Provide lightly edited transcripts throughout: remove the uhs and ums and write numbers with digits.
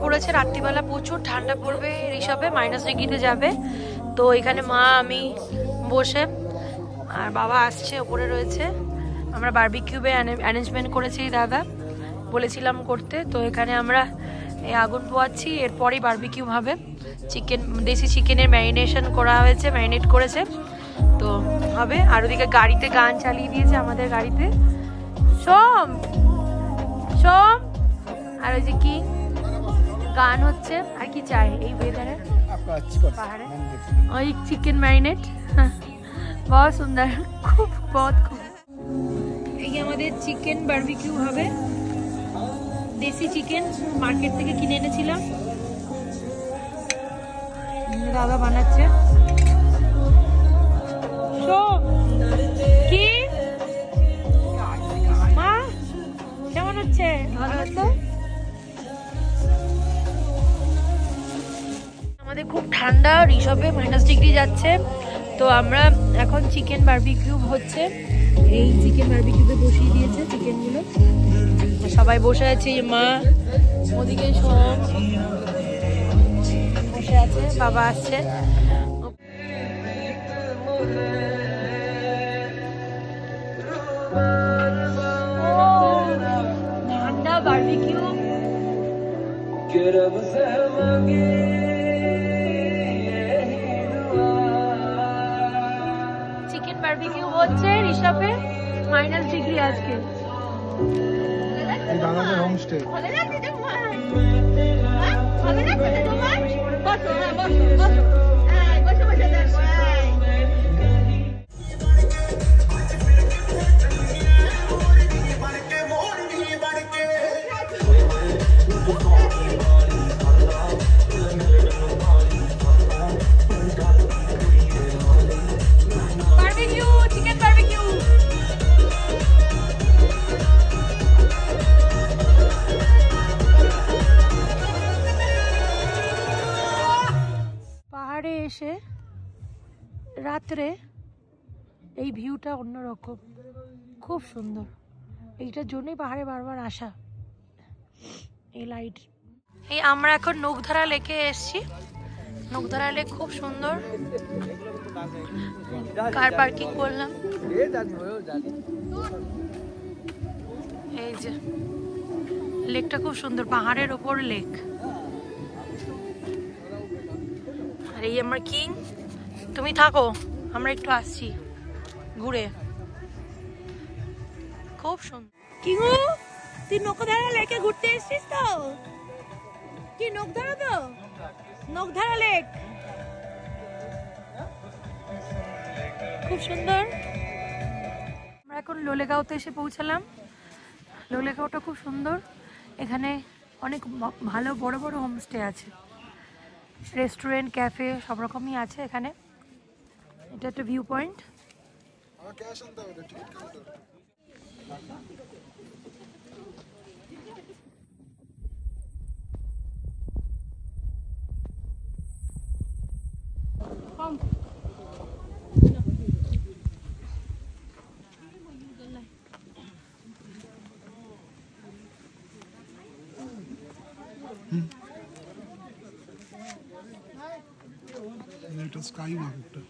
পড়েছে, রাত্রিবেলা প্রচুর ঠান্ডা পড়বে, ঋষভে -ডিগ্রিতে যাবে। তো এখানে মা আমি বসে, আর বাবা আসছে, ওপরে রয়েছে। আমরা বারবিকিউবে অ্যারেঞ্জমেন্ট করেছি, দাদা বলেছিলাম করতে। তো এখানে আমরা এই আগুন পোয়াচ্ছি, এরপরই বারবিকিউ হবে। চিকেন, দেশি চিকেনের ম্যারিনেশন করা হয়েছে, ম্যারিনেট করেছে, তো হবে। আর ওদিকে গাড়িতে গান চালিয়ে দিয়েছে, আমাদের গাড়িতে সোম সোম, আর ওই যে কি গান হচ্ছে, আর কি চাই এই ওয়েদারে পাহাড়ে। ওই চিকেন ম্যারিনেট, बहुत সুন্দর, খুব খুব। এই আমাদের চিকেন বারবিকিউ হবে, দেশি চিকেন মার্কেট থেকে কিনে এনেছিলাম, দাদা বানাচ্ছে। কি মা কেমন হচ্ছে? ভালো হচ্ছে। আমাদের খুব ঠান্ডা, ঋষভে -ডিগ্রি যাচ্ছে। তো আমরা এখন চিকেন বারবিকিউ হচ্ছে, এই চিকেন বারবিকিউতে বসিয়ে দিয়েছে চিকেনগুলো, সবাই বসে আছে। মা ওদিকে সব বসে আছে, বাবা আসছে। ঠান্ডা বারবিকিউ, চিকেন বারবিকিউ হচ্ছে ঋষভে, -ডিগ্রি আজকে। দাদাদের হোমস্টে। এসে রাত্রে এই ভিউটা অন্যরকম, খুব সুন্দর। এইটার জন্যই পাহাড়ে বারবার আসা, এই লাইট। এই আমরা এখন নৌকধারা লেকে এসছি, নৌকধারা লেক খুব সুন্দর, কার পার্কিং করলাম। এই যে লেকটা খুব সুন্দর, পাহাড়ের ওপর লেক। আর এই আমার কিং, তুমি থাকো, আমরা একটু আসছি ঘুরে, খুব সুন্দর। কিংু তুই নৌকধারা লেকে ঘুরতে এসছিস তো? কি নৌকধারা? তো নৌকধারা লেক খুব সুন্দর। আমরা এখন লোলেগাঁওতে এসে পৌঁছালাম। লোলেগাঁওটা খুব সুন্দর, এখানে অনেক ভালো বড় বড় হোমস্টে আছে, রেস্টুরেন্ট, ক্যাফে সব রকমই আছে এখানে। এটা একটা ভিউ পয়েন্ট। এটা স্কাই ওয়াক একটা।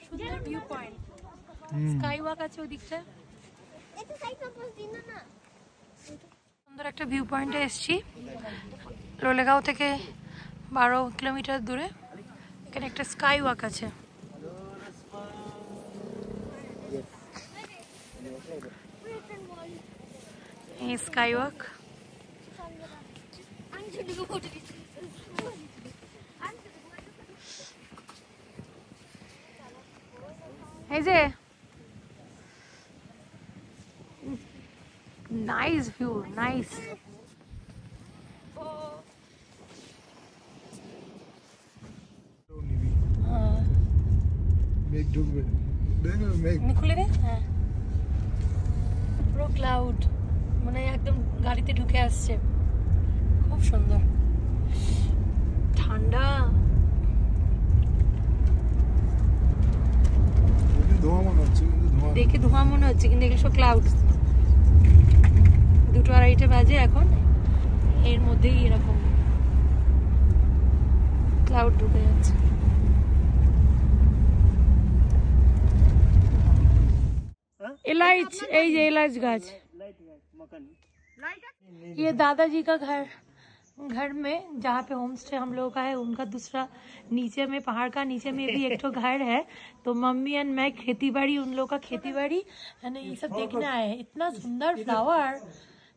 সুন্দর ভিউ পয়েন্ট, স্কাই ওয়াক আছে ওদিকটা। সুন্দর একটা ভিউ পয়েন্টে এসেছি, লোলেগাঁও থেকে 12 কিলোমিটার দূরে। এখানে একটা স্কাই ওয়াক আছে। এই স্কাই ওয়াক এই যে নাইস ভিউ, নাইস। খুলে দে। হ্যাঁ, পুরো ক্লাউড, মানে একদম গাড়িতে ঢুকে আসছে, খুব সুন্দর, ঠান্ডা। দেখে ধোঁয়া মনে হচ্ছে, কিন্তু এগুলো সব ক্লাউড। 2:30 বাজে এখন, এর মধ্যেই এরকম ক্লাউড ঢুকে যাচ্ছে। इलायच, ये इलायच गाछ। ये दादाजी का घर में जहाँ पे होम स्टे हम लोगों का है, उनका दूसरा नीचे में, पहाड़ का नीचे में भी एक तो घर है। तो मम्मी एंड मैं खेती बाड़ी, उन लोगों का खेती बाड़ी यानी ये सब देखने आए हैं। इतना सुंदर फ्लावर,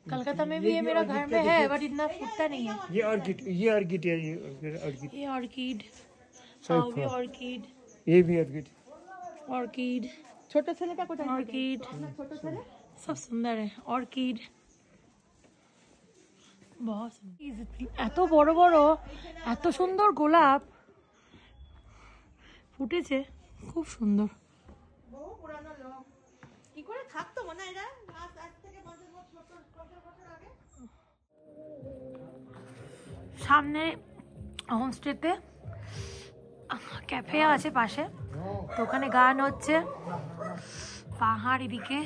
कलकत्ता में भी ये मेरा घर में है, बट इतना फूटता नहीं है। ये ऑर्किड है, ये ऑर्किड, ऑर्किड, ये भी ऑर्किड। ऑर्किड, छोटा ছেলেটা কোথায়? ऑर्किड, सब सुंदर है। ऑर्किड बहुत এত বড় বড়, এত সুন্দর গোলাপ ফুটেছে, খুব সুন্দর। বহু পুরানো লোক কি করে থাকতো মনে এরা, আজ থেকে 50 বছর আগে। সামনে হোমস্টেতে ক্যাফে আছে পাশে, তো ওখানে গান হচ্ছে, পাহাড় এদিকে,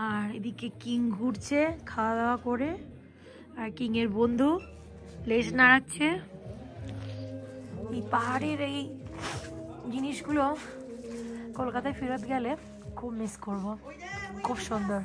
আর এদিকে কিং ঘুরছে খাওয়া দাওয়া করে, আর কিং এর বন্ধু লেজ নাড়াচ্ছে। এই পাহাড়ের এই জিনিসগুলো কলকাতায় ফেরত গেলে খুব মিস করব, খুব সুন্দর।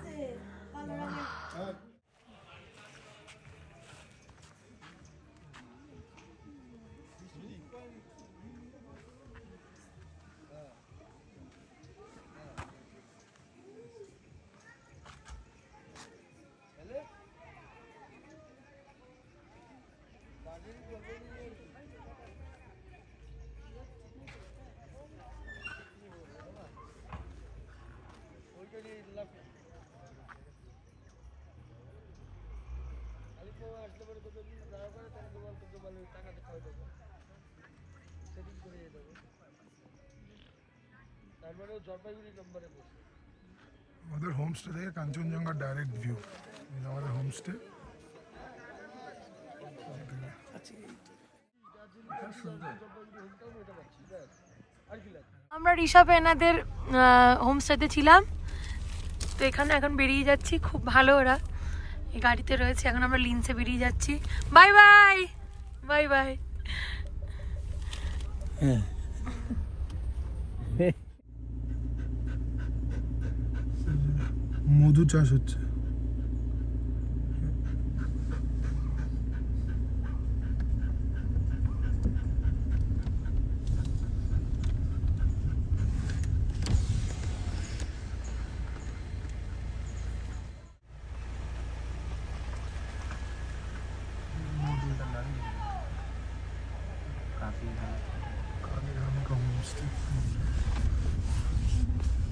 আমাদের হোমস্টে থেকে কাঞ্চনজঙ্ঘা ডাইরেক্ট ভিউ, আমাদের হোমস্টে। আমরা ঋষভে এনাদের হোমস্টেতে ছিলাম, তো এখানে এখন বেরিয়ে যাচ্ছি। খুব ভালো, ওরা এই গাড়িতে রয়েছে। এখন আমরা লিন্সে বেরিয়ে যাচ্ছি। Bye bye, bye bye. মধু চাষ হচ্ছে।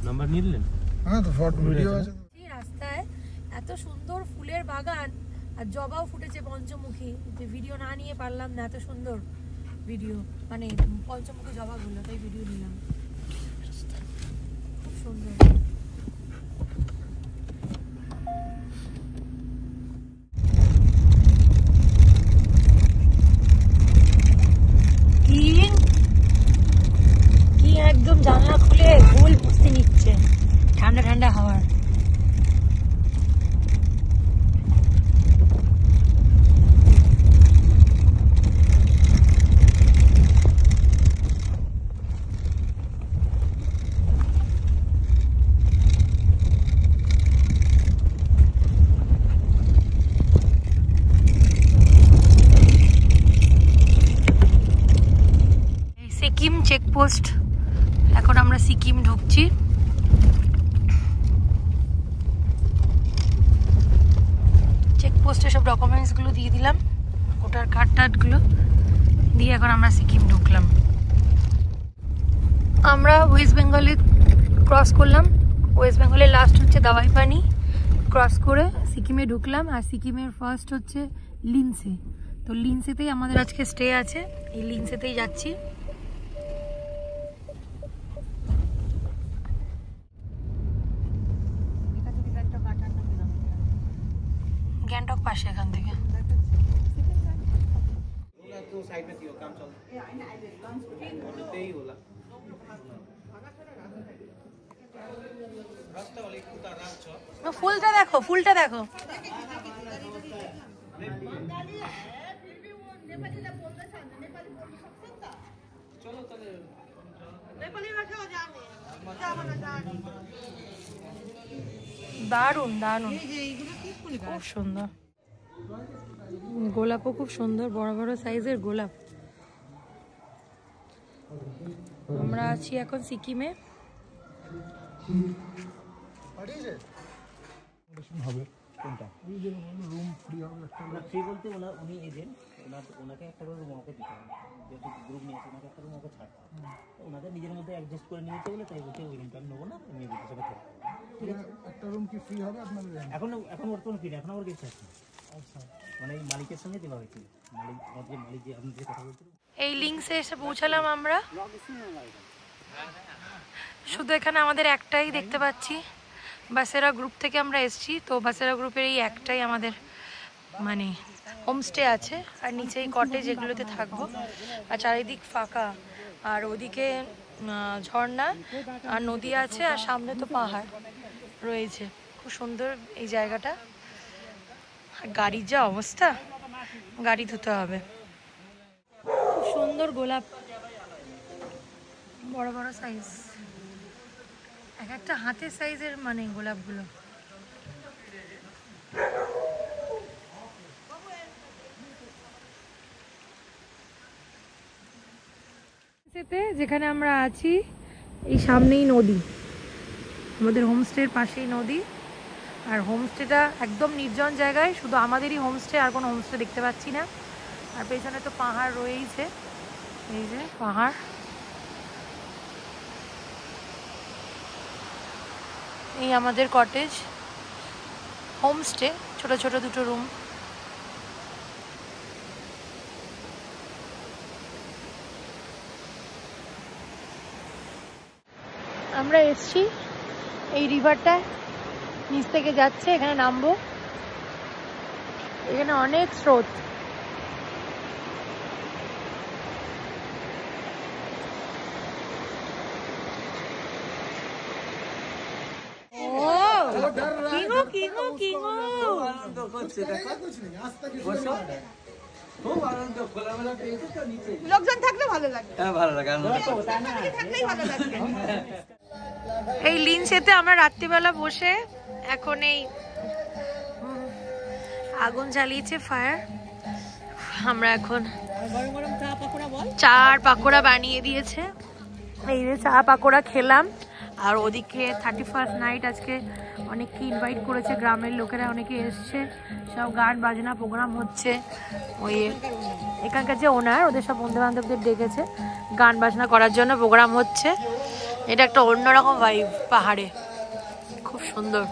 নাম্বার নিলেন? হ্যাঁ, তো ফটো ভিডিও আছে। রাস্তায় এত সুন্দর ফুলের বাগান, আর জবাও ফুটেছে পঞ্চমুখী, যে ভিডিও না নিয়ে পারলাম না। এত সুন্দর ভিডিও, মানে পঞ্চমুখী জবাগুলো, তাই ভিডিও নিলাম। খুব সুন্দর। কি একদম জানলা খুলে গোল পুষতে নিচ্ছে, ঠান্ডা ঠান্ডা হাওয়ার। সিকিম চেকপোস্ট, এখন আমরা সিকিম ঢুকছি। চেকপোস্টে সব ডকুমেন্টসগুলো দিয়ে দিলাম, ভোটার কার্ড টার্ডগুলো দিয়ে এখন আমরা সিকিম ঢুকলাম। আমরা ওয়েস্ট বেঙ্গলে ক্রস করলাম। ওয়েস্ট বেঙ্গলের লাস্ট হচ্ছে দাওয়াই পানি, ক্রস করে সিকিমে ঢুকলাম। আর সিকিমের ফার্স্ট হচ্ছে লিনসে। তো লিনসেতেই আমাদের আজকে স্টে আছে, এই লিনসেতেই যাচ্ছি। গ্যাংটক পাশে এখান থেকে। ফুলটা দেখো, ফুলটা দেখো। দারুন দারুন, খুব সুন্দর। গোলাপও খুব সুন্দর, বড় বড় সাইজের গোলাপ। আমরা আছি এখন সিকিমে। হবে কোনটা রুম ফ্রি হবে একটা ফ্রি বলতে উনি এজেন্ট, ওনাকে একটা করে রুম ওকে দিতে হবে, যেহেতু গ্রুপ নিয়ে ওনাকে একটা রুম ওকে ছাড়তে হবে। ওনাদের নিজের মধ্যে অ্যাডজাস্ট করে নিয়েছে বলে তাই বলতে ওই রুমটা নেবো না, আমি এই হিসাবে থাকবো। একটা রুম কি ফ্রি হবে আপনাদের? এখন বর্তমানে ফ্রি, এখন আমার গেস্ট আছে। আচ্ছা, মানে এই মালিকের সঙ্গে দেওয়া হয়েছিল। মালিক যে আপনি যে কথা বলছিলেন, এই লিংসে এসে পৌঁছালাম আমরা। শুধু এখানে আমাদের একটাই দেখতে পাচ্ছি, বাসেরা গ্রুপ থেকে আমরা এসেছি। তো বাসেরা গ্রুপের এই একটাই আমাদের মানে হোমস্টে আছে, আর নিচেই কটেজ, এগুলোতে থাকবো। আর চারিদিক ফাঁকা, আর ওদিকে ঝর্ণা আর নদী আছে, আর সামনে তো পাহাড় রয়েছে। খুব সুন্দর এই জায়গাটা। গাড়ির যা অবস্থা, গাড়ি ধুতে হবে। খুব সুন্দর গোলাপ, বড় বড় সাইজ, এক একটা হাতের সাইজের মানে গোলাপগুলো। যেখানে আমরা আছি এই সামনেই নদী, আমাদের হোমস্টের পাশেই নদী। আর হোমস্টেটা একদম নির্জন জায়গায়, শুধু আমাদেরই হোমস্টে, আর কোনো হোমস্টে দেখতে পাচ্ছি না। আর পেছনে তো পাহাড় রয়েইছে, এই যে পাহাড়। এই আমাদের কটেজ, হোমস্টে, ছোট ছোট দুটো রুম। আমরা এসছি এই রিভারটা নিচ থেকে যাচ্ছে, এখানে নামবো। এখানে অনেক স্রোত। লোকজন থাকলে ভালো লাগে। ভালো লাগে। এই লিনসেতে আমরা রাত্রিবেলা বসে এখন এই আগুন জ্বালিয়েছে ফায়ার। আমরা এখন চা আর পাকোড়া বানিয়ে দিয়েছে, এই যে চা পাকোড়া খেলাম। আর ওদিকে 31st নাইট আজকে অনেককে ইনভাইট করেছে, গ্রামের লোকেরা অনেকে এসছে, সব গান বাজনা প্রোগ্রাম হচ্ছে। ওই এখানকার যে ওনার, ওদের সব বন্ধু বান্ধবদের ডেকেছে, গান বাজনা করার জন্য প্রোগ্রাম হচ্ছে। এটা একটা অন্যরকম ভাইব পাহাড়ে, খুব সুন্দর।